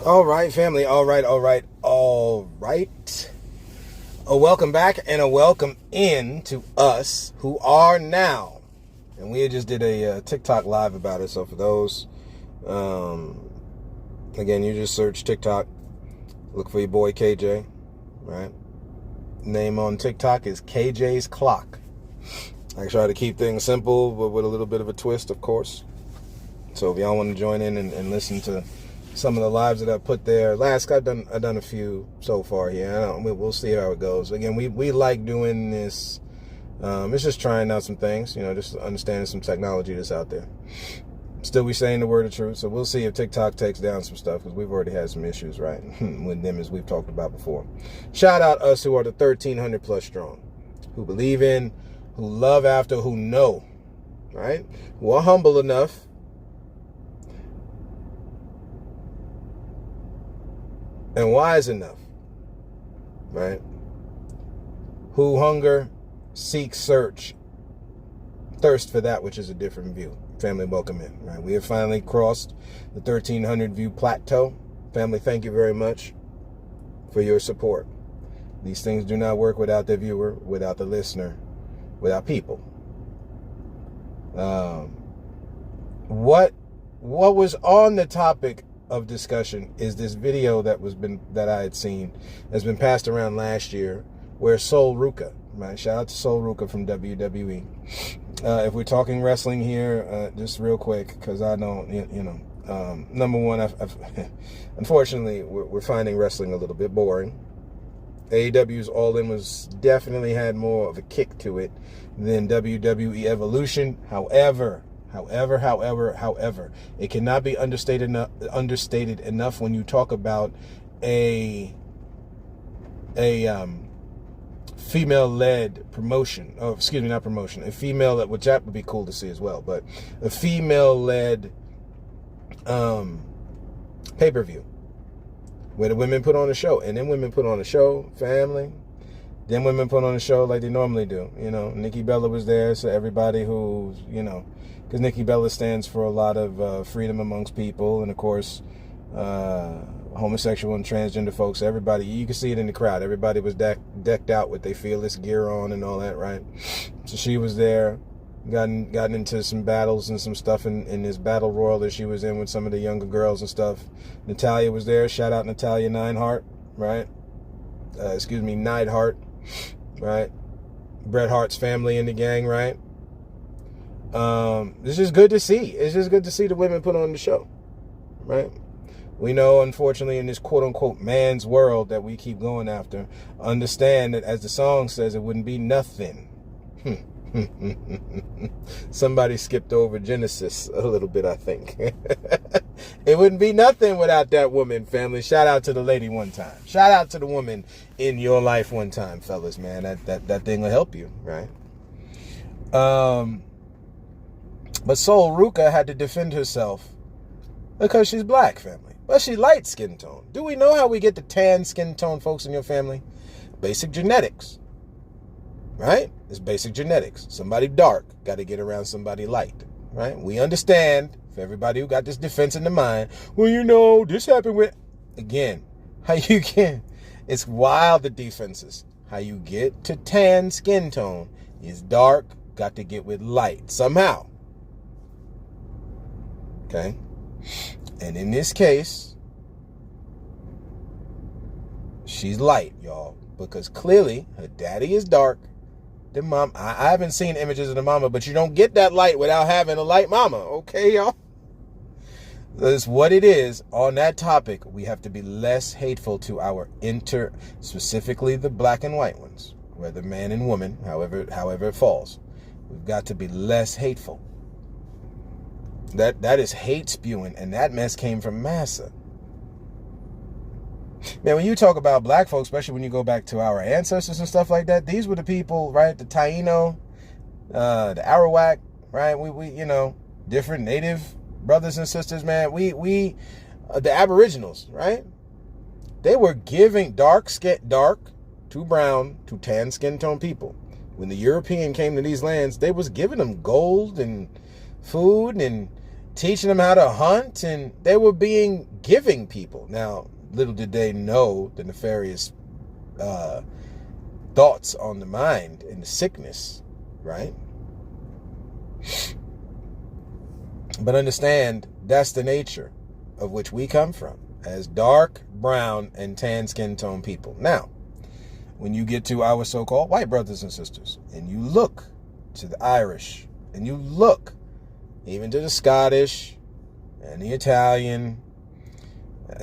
All right, family. All right. Welcome back and a welcome in to us who are now. And we just did a TikTok live about it. So for those, again, you just search TikTok, look for your boy KJ, right? Name on TikTok is KJ's Clock. I try to keep things simple, but with a little bit of a twist, of course. So if y'all want to join in and listen to some of the lives that I put there, I've done a few so far here. We'll see how it goes. Again, we like doing this. It's just trying out some things, just understanding some technology that's out there. Still, we saying the word of truth, so we'll see if TikTok takes down some stuff, because we've already had some issues, right, with them, as we've talked about before. Shout out us who are the 1,300 plus strong, who believe in, who love after, who know, right, who are humble enough and wise enough, right, who hunger, seek, search, thirst for that which is a different view. Family, welcome in, right? We have finally crossed the 1,300 view plateau. Family, thank you very much for your support. These things do not work without the viewer, without the listener, without people. What was on the topic of discussion is this video that I had seen, that's been passed around last year, where Sol Ruca, right? Shout out to Sol Ruca from WWE. If we're talking wrestling here, just real quick, because I don't, number one, unfortunately, we're finding wrestling a little bit boring. AEW's All In was definitely had more of a kick to it than WWE Evolution. However, it cannot be understated enough when you talk about a female-led promotion. Oh, excuse me, not promotion. A female, which that would be cool to see as well, but a female-led pay-per-view where the women put on a show, and then women put on a show, family. Then women put on a show like they normally do. Nikki Bella was there, so everybody who's, because Nikki Bella stands for a lot of freedom amongst people, and of course, homosexual and transgender folks. Everybody, you can see it in the crowd. Everybody was decked out with their fearless gear on and all that, right? So she was there, gotten into some battles and some stuff in this battle royal that she was in with some of the younger girls and stuff. Natalya was there. Shout out Natalya Neidhart, right? Neidhart, right? Bret Hart's family in the gang, right? It's just good to see. It's just good to see the women put on the show, right? We know, unfortunately, in this quote-unquote man's world that we keep going after, understand that, as the song says, it wouldn't be nothing. Somebody skipped over Genesis a little bit, I think. It wouldn't be nothing without that woman, family. Shout out to the lady one time. Shout out to the woman in your life one time, fellas, man. That thing will help you, right? But Sol Ruca had to defend herself because she's black, family. But she's light skin tone. Do we know how we get the tan skin tone folks in your family? Basic genetics, right? It's basic genetics. Somebody dark got to get around somebody light, right? We understand, for everybody who got this defense in the mind, well, this happened with, again, how you can, it's wild, the defenses. How you get to tan skin tone is dark, got to get with light somehow. Okay? And in this case, she's light, y'all, because clearly her daddy is dark. The mom, I haven't seen images of the mama, but you don't get that light without having a light mama, okay, y'all? That's what it is. On that topic, we have to be less hateful to our specifically the black and white ones, whether man and woman, however it falls. We've got to be less hateful. That is hate spewing, and that mess came from Massa. Man, when you talk about black folks, especially when you go back to our ancestors and stuff like that, these were the people, right? The Taino, the Arawak, right? We different native brothers and sisters, man. The Aboriginals, right? They were giving dark to brown to tan skin tone people. When the European came to these lands, they was giving them gold and food and teaching them how to hunt, and they were being giving people. Now, little did they know the nefarious thoughts on the mind and the sickness, right? But understand, that's the nature of which we come from, as dark, brown, and tan skin tone people. Now, when you get to our so-called white brothers and sisters, and you look to the Irish, and you look even to the Scottish and the Italian,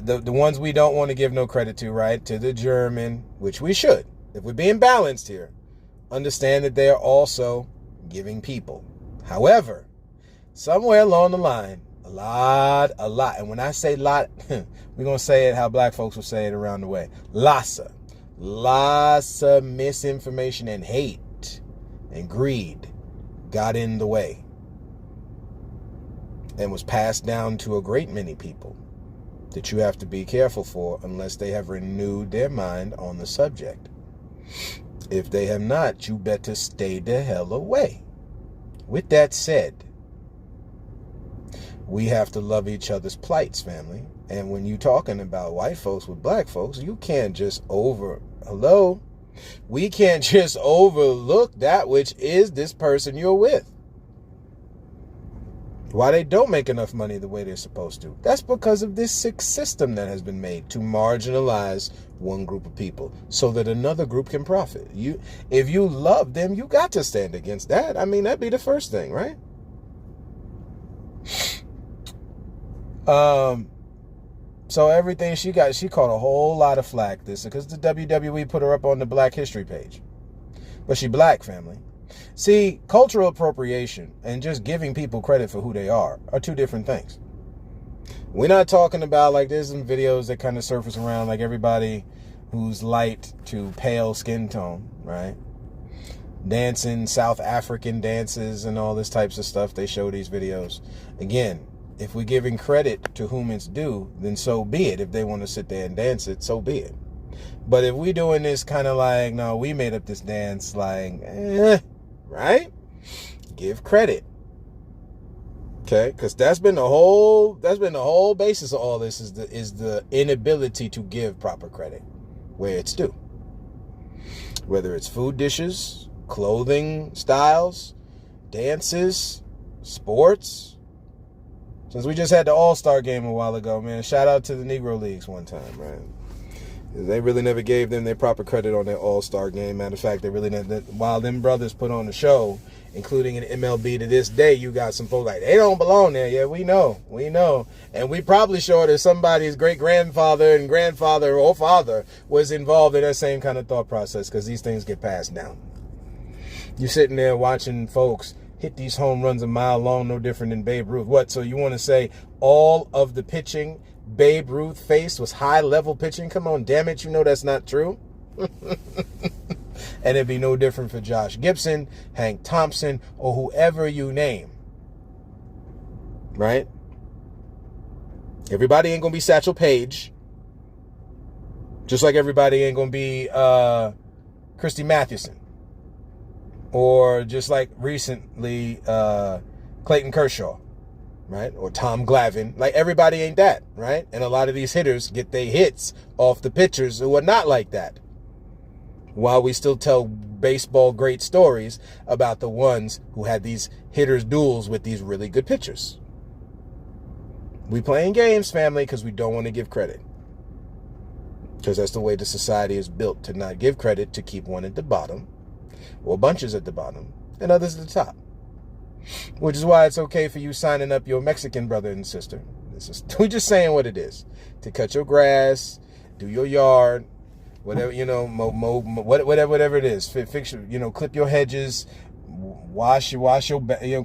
the ones we don't want to give no credit to, right? To the German, which we should. If we're being balanced here, understand that they are also giving people. However, somewhere along the line, a lot, and when I say lot, we're going to say it how black folks will say it around the way. Lots of misinformation and hate and greed got in the way and was passed down to a great many people that you have to be careful for unless they have renewed their mind on the subject. If they have not, you better stay the hell away. With that said, we have to love each other's plights, family. And when you're talking about white folks with black folks, you can't just we can't just overlook that which is this person you're with. Why they don't make enough money the way they're supposed to? That's because of this sick system that has been made to marginalize one group of people so that another group can profit. If you love them, you got to stand against that. I mean, that'd be the first thing, right? So everything she caught a whole lot of flack this because the WWE put her up on the Black History page. But she black, family. See, cultural appropriation and just giving people credit for who they are two different things. We're not talking about, like, there's some videos that kind of surface around, like everybody who's light to pale skin tone, right? Dancing South African dances and all this types of stuff. They show these videos. Again, if we're giving credit to whom it's due, then so be it. If they want to sit there and dance it, so be it. But if we're doing this kind of like, no, we made up this dance, like, right? Give credit. Okay? Because that's been the whole basis of all this is the inability to give proper credit where it's due. Whether it's food dishes, clothing styles, dances, sports. Since we just had the All-Star game a while ago, man, shout out to the Negro Leagues one time, right? They really never gave them their proper credit on their All-Star game. Matter of fact, they really never, while them brothers put on the show, including in MLB to this day, you got some folks like, they don't belong there. Yeah, we know. And we probably sure that somebody's great-grandfather and grandfather or father was involved in that same kind of thought process because these things get passed down. You're sitting there watching folks hit these home runs a mile long, no different than Babe Ruth. What, so you want to say all of the pitching Babe Ruth faced was high-level pitching? Come on, damn it, you know that's not true. And it'd be no different for Josh Gibson, Hank Thompson, or whoever you name. Right? Everybody ain't going to be Satchel Paige. Just like everybody ain't going to be Christy Mathewson. Or just like recently, Clayton Kershaw, right? Or Tom Glavine. Like, everybody ain't that, right? And a lot of these hitters get their hits off the pitchers who are not like that. While we still tell baseball great stories about the ones who had these hitters duels with these really good pitchers. We playing games, family, because we don't want to give credit. Because that's the way the society is built, to not give credit, to keep one at the bottom. Or bunches at the bottom, and others at the top. Which is why it's okay for you signing up your Mexican brother and sister. We're just saying what it is. To cut your grass, do your yard, whatever, whatever it is. Fix your, clip your hedges,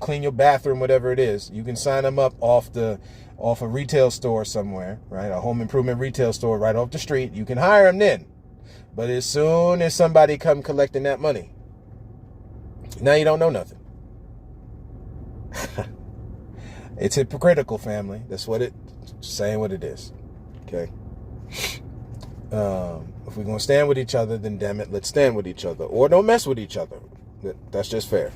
clean your bathroom, whatever it is. You can sign them up off a retail store somewhere, right? A home improvement retail store right off the street. You can hire them then. But as soon as somebody come collecting that money, now you don't know nothing. It's hypocritical, family. That's what saying what it is. Okay. If we're going to stand with each other, then damn it, let's stand with each other. Or don't mess with each other. That's just fair.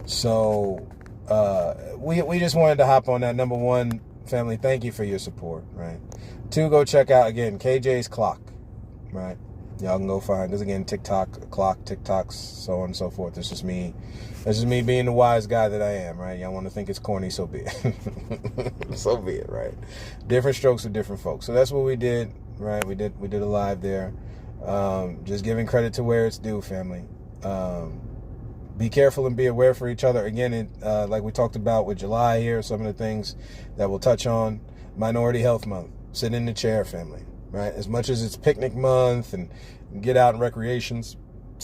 So, we just wanted to hop on that. Number one, family, thank you for your support, right? Two, go check out, again, KJ's Clock, right? Y'all can go find, because again, TikToks, so on and so forth. This is me being the wise guy that I am, right? Y'all want to think it's corny, so be it. So be it, right? Different strokes for different folks. So that's what we did, right? We did a live there. Just giving credit to where it's due, family. Be careful and be aware for each other. Again, like we talked about with July here, some of the things that we'll touch on. Minority Health Month. Sit in the chair, family, right? As much as it's picnic month and get out and recreations,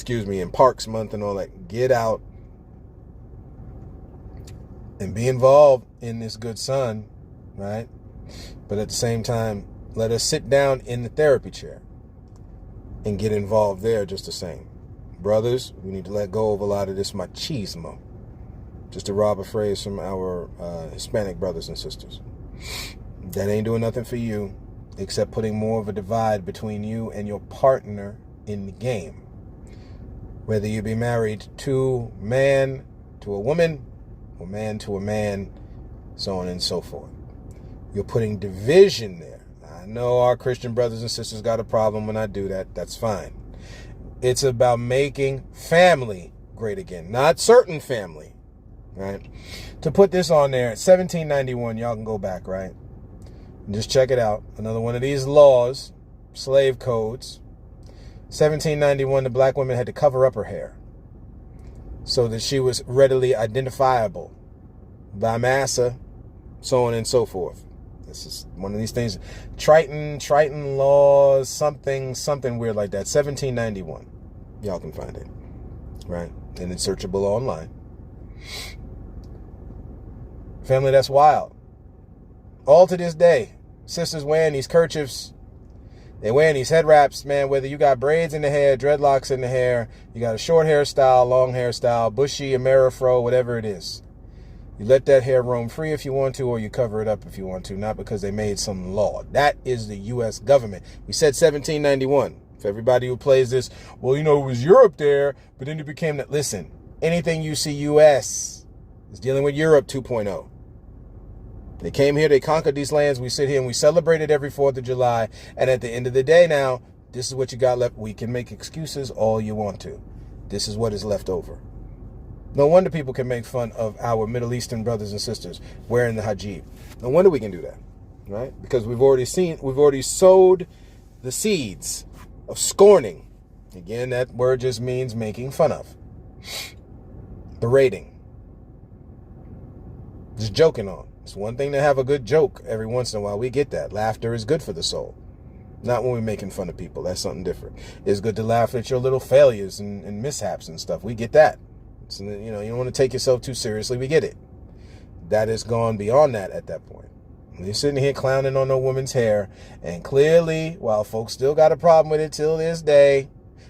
and parks month and all that, get out and be involved in this good sun, right? But at the same time, let us sit down in the therapy chair and get involved there just the same. Brothers, we need to let go of a lot of this machismo. Just to rob a phrase from our Hispanic brothers and sisters. That ain't doing nothing for you except putting more of a divide between you and your partner in the game. Whether you be married to man to a woman or man to a man, so on and so forth. You're putting division there. I know our Christian brothers and sisters got a problem when I do that. That's fine. It's about making family great again, not certain family, right? To put this on there, 1791, y'all can go back, right? And just check it out. Another one of these laws, slave codes. 1791, the black woman had to cover up her hair so that she was readily identifiable by massa, so on and so forth. This is one of these things. Triton laws, something weird like that. 1791. Y'all can find it, right? And it's searchable online. Family, that's wild. All to this day, sisters wearing these kerchiefs, they're wearing these head wraps, man, whether you got braids in the hair, dreadlocks in the hair, you got a short hairstyle, long hairstyle, bushy, Amerifro, whatever it is. You let that hair roam free if you want to, or you cover it up if you want to, not because they made some law. That is the U.S. government. We said 1791. For everybody who plays this, well, it was Europe there, but then it became that. Listen, anything you see U.S. is dealing with Europe 2.0. They came here, they conquered these lands. We sit here and we celebrate it every 4th of July. And at the end of the day now, this is what you got left. We can make excuses all you want to. This is what is left over. No wonder people can make fun of our Middle Eastern brothers and sisters wearing the hijab. No wonder we can do that, right? Because we've already sowed the seeds of scorning. Again, that word just means making fun of. Berating. Just joking on. It's one thing to have a good joke every once in a while. We get that. Laughter is good for the soul. Not when we're making fun of people. That's something different. It's good to laugh at your little failures and mishaps and stuff. We get that. So, you don't want to take yourself too seriously. We get it. That has gone beyond that at that point. You're sitting here clowning on a woman's hair. And clearly, while folks still got a problem with it till this day,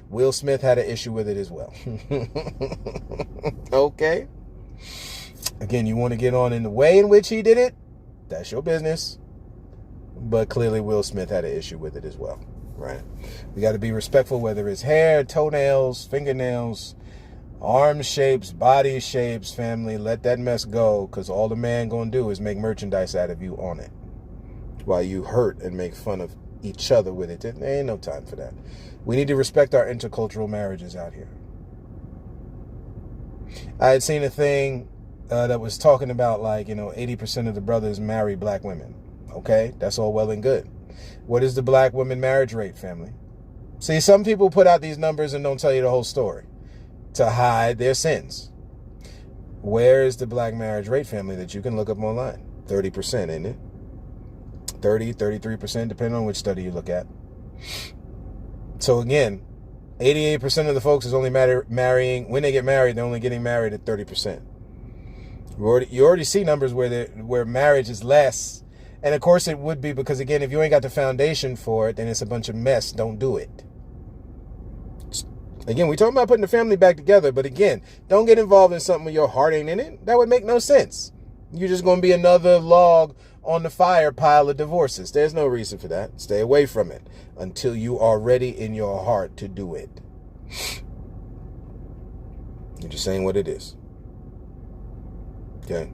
Will Smith had an issue with it as well. Okay. Again, you want to get on in the way in which he did it? That's your business. But clearly Will Smith had an issue with it as well, right? We got to be respectful, whether it's hair, toenails, fingernails, arm shapes, body shapes, family. Let that mess go, because all the man going to do is make merchandise out of you on it while you hurt and make fun of each other with it. There ain't no time for that. We need to respect our intercultural marriages out here. I had seen a thing that was talking about 80% of the brothers marry black women. Okay, that's all well and good. What is the black women marriage rate, family? See, some people put out these numbers and don't tell you the whole story to hide their sins. Where is the black marriage rate, family, that you can look up online? 30%, ain't it? 30, 33%, depending on which study you look at. So again, 88% of the folks is only marrying, when they get married, they're only getting married at 30%. You already see numbers where marriage is less. And of course it would be, because again, if you ain't got the foundation for it, then it's a bunch of mess. Don't do it. Again, we're talking about putting the family back together, but again, don't get involved in something where your heart ain't in it. That would make no sense. You're just going to be another log on the fire pile of divorces. There's no reason for that. Stay away from it until you are ready in your heart to do it. You're just saying what it is. Okay.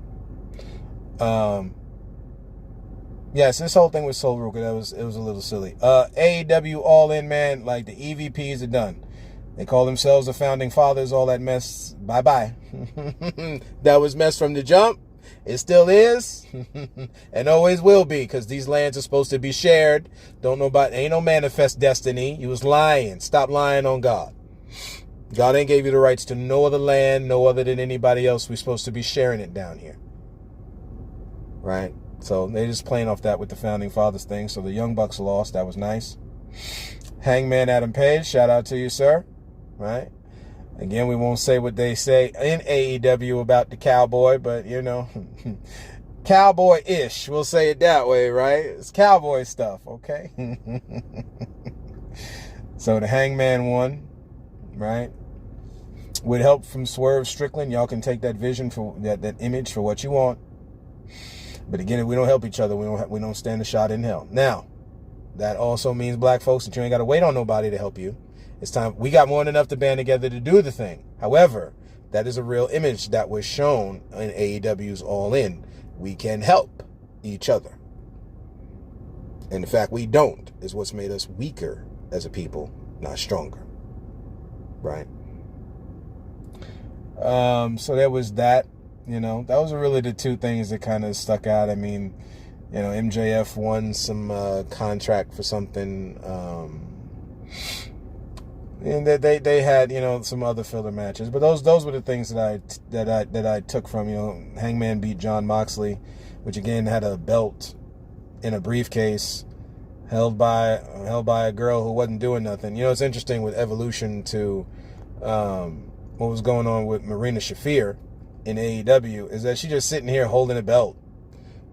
Yes, this whole thing with Sol Ruka, it was a little silly. AEW All In, man, like the EVPs are done. They call themselves the founding fathers, all that mess. Bye-bye. That was mess from the jump. It still is. And always will be, because these lands are supposed to be shared. Ain't no manifest destiny. You was lying. Stop lying on God. God ain't gave you the rights to no other land, no other than anybody else. We're supposed to be sharing it down here. Right? So they're just playing off that with the founding fathers thing. So the Young Bucks lost. That was nice. Hangman Adam Page, shout out to you, sir. Right? Again, we won't say what they say in AEW about the cowboy, but, you know, cowboy-ish. We'll say it that way, right? It's cowboy stuff, okay? So the Hangman won, right? With help from Swerve Strickland, y'all can take that vision for that image for what you want. But again, if we don't help each other, we don't stand a shot in hell. Now, that also means, black folks, that you ain't got to wait on nobody to help you. It's time. We got more than enough to band together to do the thing. However, that is a real image that was shown in AEW's All In. We can help each other. And the fact we don't is what's made us weaker as a people, not stronger. Right? So there was that. You know, that was really the two things that kind of stuck out. I mean, you know, MJF won some contract for something. And they had, you know, some other filler matches, but those were the things that I took from, you know, Hangman beat Jon Moxley, which again had a belt in a briefcase held by a girl who wasn't doing nothing. You know, it's interesting with Evolution to what was going on with Marina Shafir in AEW is that she's just sitting here holding a belt,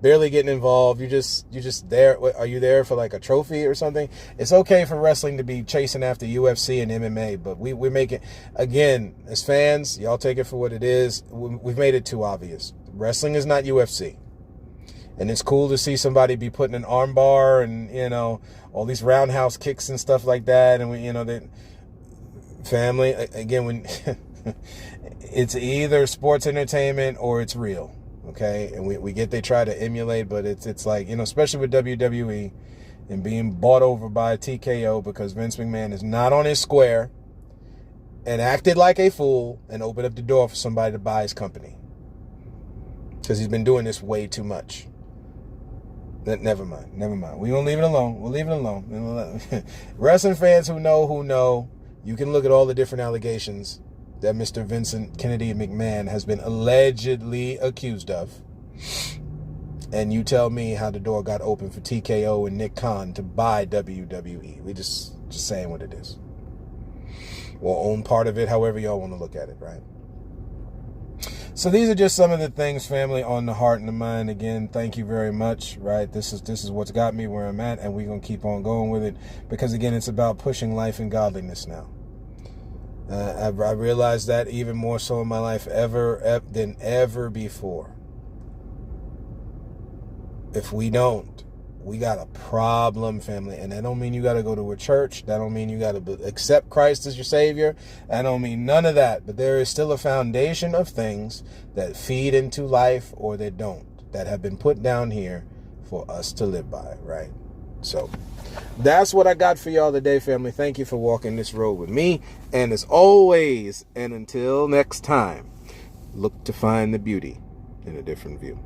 barely getting involved. You just there. Are you there for like a trophy or something? It's okay for wrestling to be chasing after UFC and MMA, but we make it, again, as fans, y'all take it for what it is. We've made it too obvious. Wrestling is not UFC. And it's cool to see somebody be putting an arm bar and, you know, all these roundhouse kicks and stuff like that. And we, you know, that family, again, when it's either sports entertainment or it's real. Okay, and we get they try to emulate, but it's like, you know, especially with WWE and being bought over by TKO because Vince McMahon is not on his square and acted like a fool and opened up the door for somebody to buy his company because he's been doing this way too much. Never mind. We're going to leave it alone. We'll leave it alone. Wrestling fans who know, you can look at all the different allegations that Mr. Vincent Kennedy McMahon has been allegedly accused of. And you tell me how the door got open for TKO and Nick Khan to buy WWE. We just saying what it is. Or own part of it, however y'all want to look at it, right? So these are just some of the things, family, on the heart and the mind. Again, thank you very much, right? This is what's got me where I'm at, and we're going to keep on going with it. Because, again, it's about pushing life and godliness now. I realized that even more so in my life than ever before. If we don't, we got a problem, family. And that don't mean you got to go to a church. That don't mean you got to accept Christ as your Savior. That don't mean none of that. But there is still a foundation of things that feed into life or that don't, that have been put down here for us to live by, right? So that's what I got for y'all today, family. Thank you for walking this road with me. And as always, and until next time, look to find the beauty in a different view.